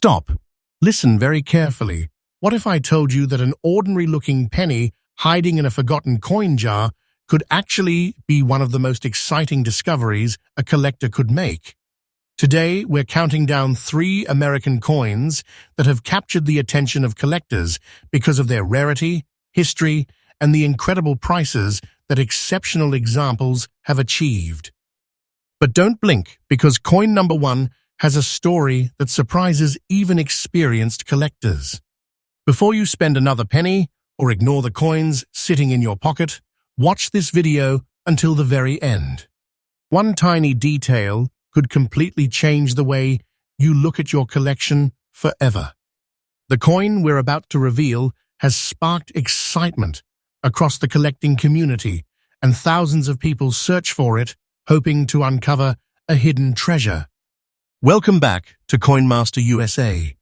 Stop. Listen very carefully. What if I told you that an ordinary-looking penny hiding in a forgotten coin jar could actually be one of the most exciting discoveries a collector could make? Today, we're counting down 3 American coins that have captured the attention of collectors because of their rarity, history, and the incredible prices that exceptional examples have achieved. But don't blink, because coin number 1 has a story that surprises even experienced collectors. Before you spend another penny or ignore the coins sitting in your pocket, watch this video until the very end. One tiny detail could completely change the way you look at your collection forever. The coin we're about to reveal has sparked excitement across the collecting community, and thousands of people search for it, hoping to uncover a hidden treasure. Welcome back to Coinmaster USA,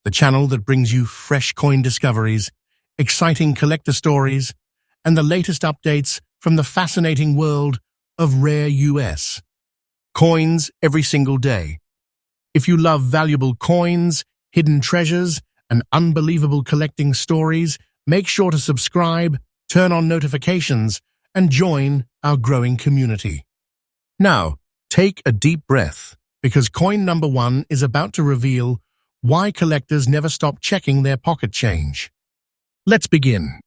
the channel that brings you fresh coin discoveries, exciting collector stories, and the latest updates from the fascinating world of rare US coins every single day. If you love valuable coins, hidden treasures, and unbelievable collecting stories, make sure to subscribe, turn on notifications, and join our growing community. Now, take a deep breath, because coin number 1 is about to reveal why collectors never stop checking their pocket change. Let's begin.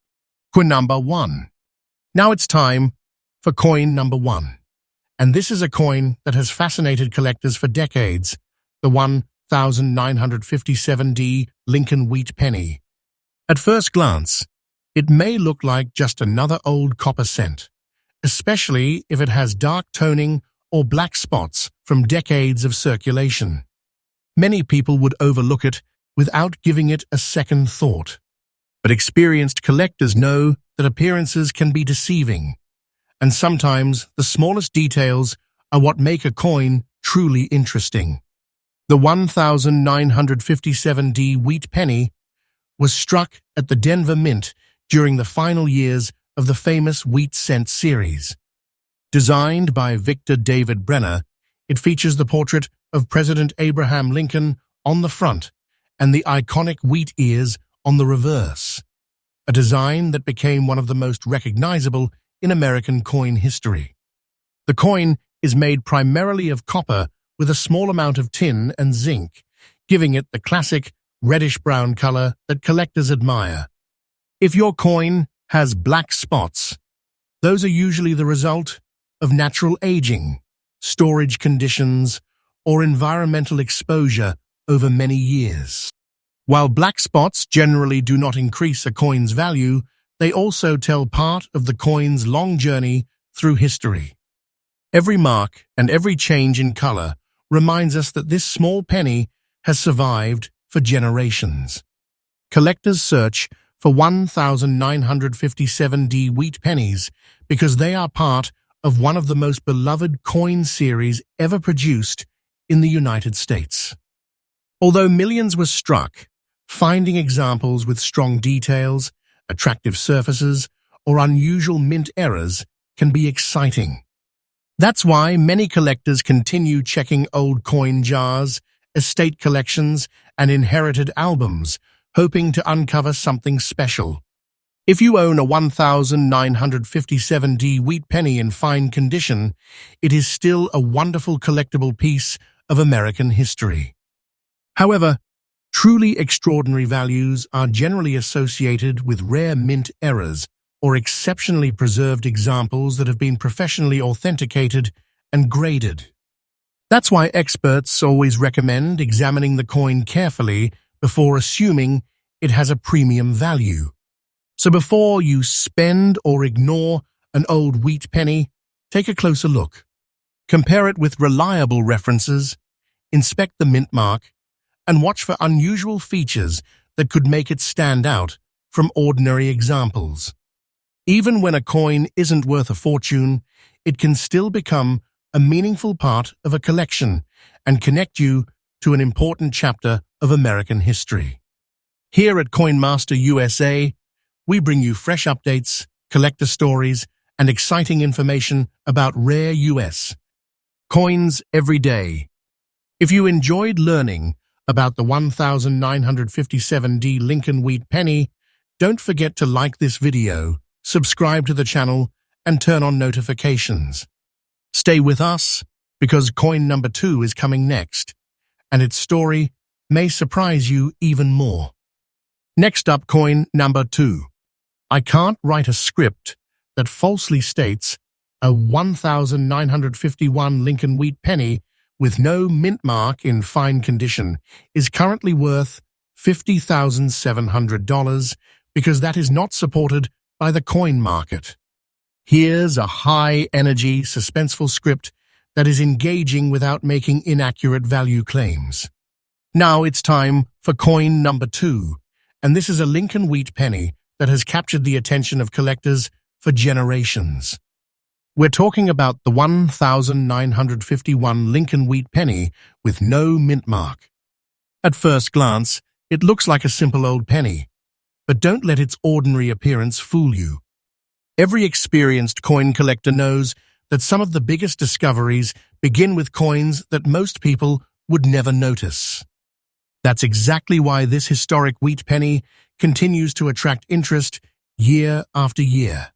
Coin number 1. Now it's time for coin number 1. And this is a coin that has fascinated collectors for decades, the 1957 Lincoln Wheat Penny. At first glance, it may look like just another old copper cent, especially if it has dark toning or black spots from decades of circulation. Many people would overlook it without giving it a second thought. But experienced collectors know that appearances can be deceiving, and sometimes the smallest details are what make a coin truly interesting. The 1957 Wheat Penny was struck at the Denver Mint during the final years of the famous wheat cent series. Designed by Victor David Brenner, it features the portrait of President Abraham Lincoln on the front and the iconic wheat ears on the reverse, a design that became one of the most recognizable in American coin history. The coin is made primarily of copper with a small amount of tin and zinc, giving it the classic reddish-brown color that collectors admire. If your coin has black spots, those are usually the result of natural aging, storage conditions, or environmental exposure over many years. While black spots generally do not increase a coin's value, they also tell part of the coin's long journey through history. Every mark and every change in color reminds us that this small penny has survived for generations. Collectors search for 1957 wheat pennies because they are part of one of the most beloved coin series ever produced in the United States. Although millions were struck, finding examples with strong details, attractive surfaces, or unusual mint errors can be exciting. That's why many collectors continue checking old coin jars, estate collections, and inherited albums, hoping to uncover something special. If you own a 1957 wheat penny in fine condition, it is still a wonderful collectible piece of American history. However, truly extraordinary values are generally associated with rare mint errors or exceptionally preserved examples that have been professionally authenticated and graded. That's why experts always recommend examining the coin carefully before assuming it has a premium value. So before you spend or ignore an old wheat penny, take a closer look. Compare it with reliable references, inspect the mint mark, and watch for unusual features that could make it stand out from ordinary examples. Even when a coin isn't worth a fortune, it can still become a meaningful part of a collection and connect you to an important chapter of American history. Here at Coinmaster USA, we bring you fresh updates, collector stories, and exciting information about rare US coins every day. If you enjoyed learning about the 1957D Lincoln Wheat Penny, don't forget to like this video, subscribe to the channel, and turn on notifications. Stay with us, because coin number 2 is coming next, and its story may surprise you even more. Next up, coin number 2. I can't write a script that falsely states a 1951 Lincoln Wheat Penny with no mint mark in fine condition is currently worth $50,700 because that is not supported by the coin market. Here's a high-energy, suspenseful script that is engaging without making inaccurate value claims. Now it's time for coin number 2, and this is a Lincoln Wheat Penny that has captured the attention of collectors for generations. We're talking about the 1951 Lincoln Wheat Penny with no mint mark. At first glance, it looks like a simple old penny, but don't let its ordinary appearance fool you. Every experienced coin collector knows that some of the biggest discoveries begin with coins that most people would never notice. That's exactly why this historic wheat penny continues to attract interest year after year.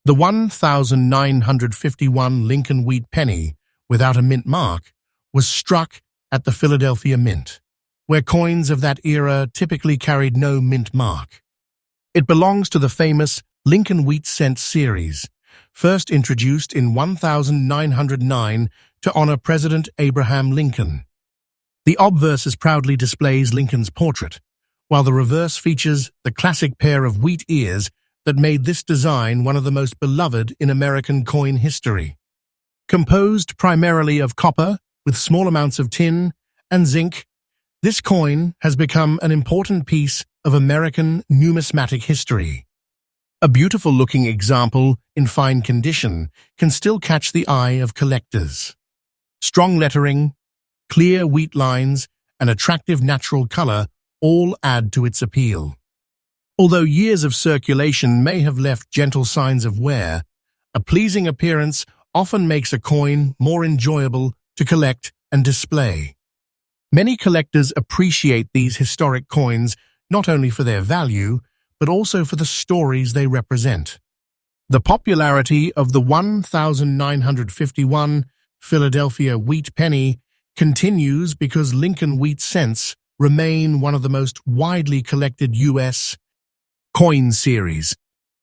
The 1951 Lincoln Wheat Penny, without a mint mark, was struck at the Philadelphia Mint, where coins of that era typically carried no mint mark. It belongs to the famous Lincoln Wheat Cent series, first introduced in 1909 to honor President Abraham Lincoln. The obverse proudly displays Lincoln's portrait, while the reverse features the classic pair of wheat ears that made this design one of the most beloved in American coin history. Composed primarily of copper with small amounts of tin and zinc, this coin has become an important piece of American numismatic history. A beautiful-looking example in fine condition can still catch the eye of collectors. Strong lettering, clear wheat lines, and attractive natural color all add to its appeal. Although years of circulation may have left gentle signs of wear, a pleasing appearance often makes a coin more enjoyable to collect and display. Many collectors appreciate these historic coins not only for their value, but also for the stories they represent. The popularity of the 1951 Philadelphia Wheat Penny continues because Lincoln Wheat Cents remain one of the most widely collected U.S. coin series.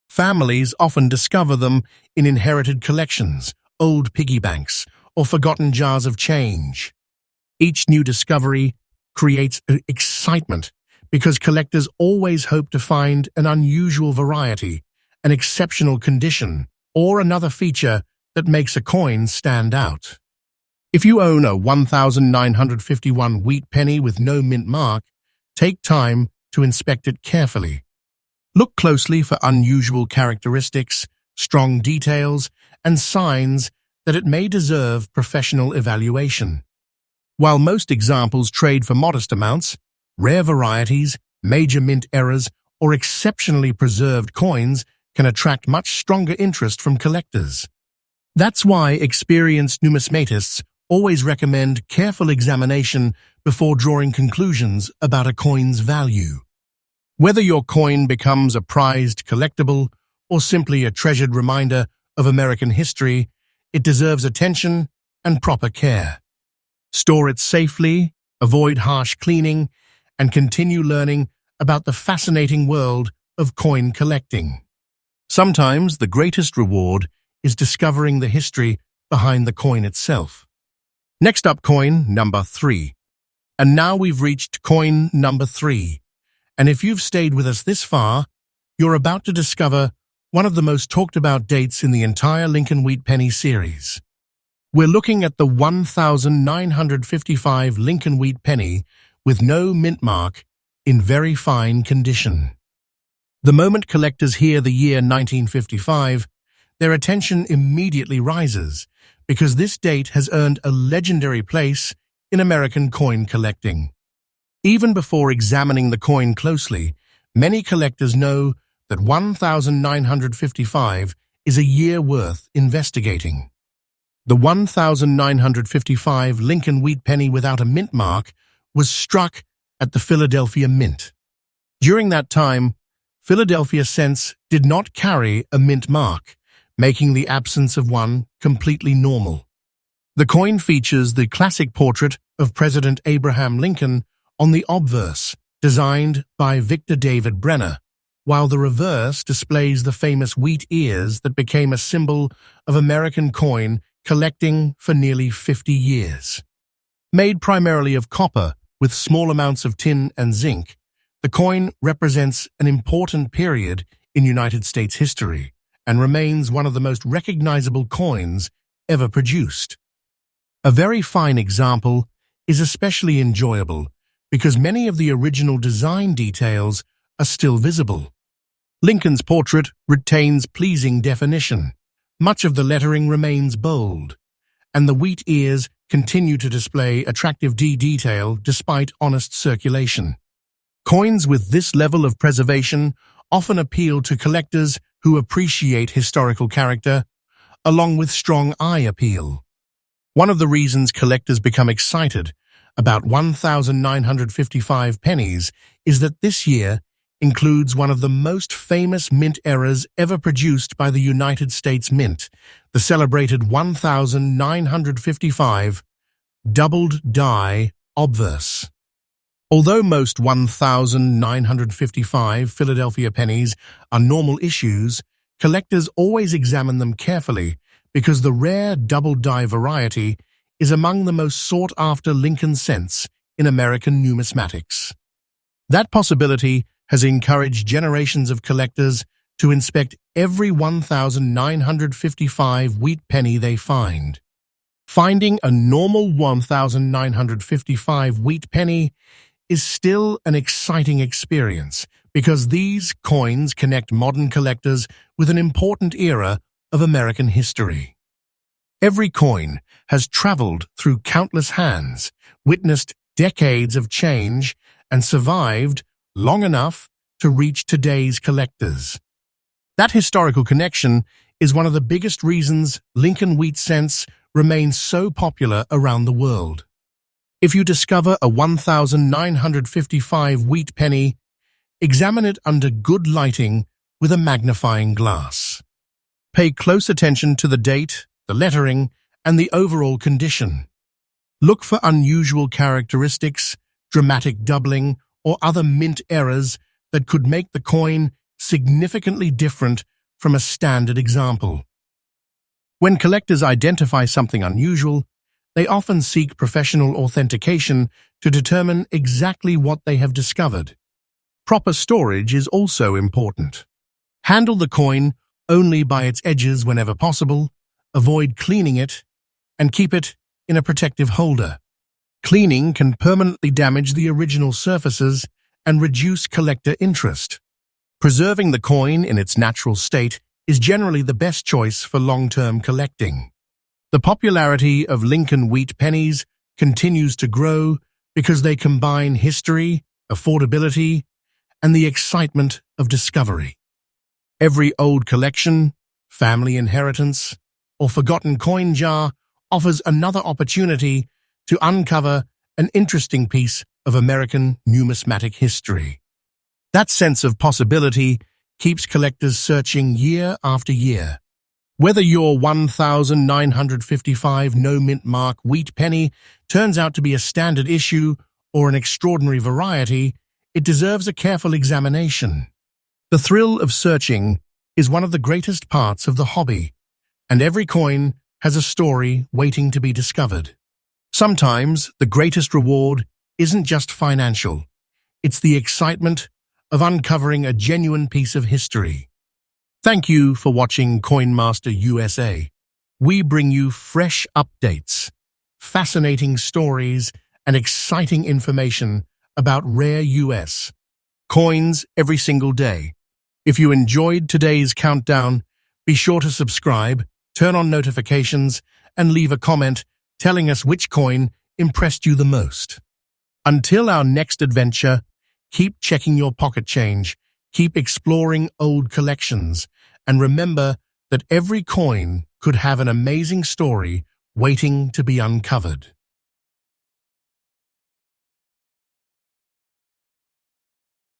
Families often discover them in inherited collections, old piggy banks, or forgotten jars of change. Each new discovery creates excitement because collectors always hope to find an unusual variety, an exceptional condition, or another feature that makes a coin stand out. If you own a 1951 wheat penny with no mint mark, take time to inspect it carefully. Look closely for unusual characteristics, strong details, and signs that it may deserve professional evaluation. While most examples trade for modest amounts, rare varieties, major mint errors, or exceptionally preserved coins can attract much stronger interest from collectors. That's why experienced numismatists always recommend careful examination before drawing conclusions about a coin's value. Whether your coin becomes a prized collectible or simply a treasured reminder of American history, it deserves attention and proper care. Store it safely, avoid harsh cleaning, and continue learning about the fascinating world of coin collecting. Sometimes the greatest reward is discovering the history behind the coin itself. Next up, coin number 3. And now we've reached coin number 3. And if you've stayed with us this far, you're about to discover one of the most talked about dates in the entire Lincoln Wheat Penny series. We're looking at the 1955 Lincoln Wheat Penny with no mint mark in very fine condition. The moment collectors hear the year 1955, their attention immediately rises because this date has earned a legendary place in American coin collecting. Even before examining the coin closely, many collectors know that 1955 is a year worth investigating. The 1955 Lincoln Wheat Penny without a mint mark was struck at the Philadelphia Mint. During that time, Philadelphia cents did not carry a mint mark, making the absence of one completely normal. The coin features the classic portrait of President Abraham Lincoln on the obverse, designed by Victor David Brenner, while the reverse displays the famous wheat ears that became a symbol of American coin collecting for nearly 50 years. Made primarily of copper with small amounts of tin and zinc, the coin represents an important period in United States history and remains one of the most recognizable coins ever produced. A very fine example is especially enjoyable because many of the original design details are still visible. Lincoln's portrait retains pleasing definition. Much of the lettering remains bold, and the wheat ears continue to display attractive detail despite honest circulation. Coins with this level of preservation often appeal to collectors who appreciate historical character, along with strong eye appeal. One of the reasons collectors become excited about 1,955 pennies is that this year includes one of the most famous mint eras ever produced by the United States Mint, the celebrated 1,955 doubled die obverse. Although most 1,955 Philadelphia pennies are normal issues, collectors always examine them carefully because the rare double die variety is among the most sought-after Lincoln cents in American numismatics. That possibility has encouraged generations of collectors to inspect every 1,955 wheat penny they find. Finding a normal 1,955 wheat penny is still an exciting experience because these coins connect modern collectors with an important era of American history. Every coin has traveled through countless hands, witnessed decades of change, and survived long enough to reach today's collectors. That historical connection is one of the biggest reasons Lincoln wheat cents remain so popular around the world. If you discover a 1,955 wheat penny, examine it under good lighting with a magnifying glass. Pay close attention to the date, the lettering, and the overall condition. Look for unusual characteristics, dramatic doubling, or other mint errors that could make the coin significantly different from a standard example. When collectors identify something unusual, they often seek professional authentication to determine exactly what they have discovered. Proper storage is also important. Handle the coin only by its edges whenever possible, avoid cleaning it, and keep it in a protective holder. Cleaning can permanently damage the original surfaces and reduce collector interest. Preserving the coin in its natural state is generally the best choice for long-term collecting. The popularity of Lincoln wheat pennies continues to grow because they combine history, affordability, and the excitement of discovery. Every old collection, family inheritance, or forgotten coin jar offers another opportunity to uncover an interesting piece of American numismatic history. That sense of possibility keeps collectors searching year after year. Whether your 1,955 no-mint mark wheat penny turns out to be a standard issue or an extraordinary variety, it deserves a careful examination. The thrill of searching is one of the greatest parts of the hobby, and every coin has a story waiting to be discovered. Sometimes the greatest reward isn't just financial. It's the excitement of uncovering a genuine piece of history. Thank you for watching Coinmaster USA. We bring you fresh updates, fascinating stories, and exciting information about rare US coins every single day. If you enjoyed today's countdown, be sure to subscribe, turn on notifications, and leave a comment telling us which coin impressed you the most. Until our next adventure, keep checking your pocket change, keep exploring old collections, and remember that every coin could have an amazing story waiting to be uncovered.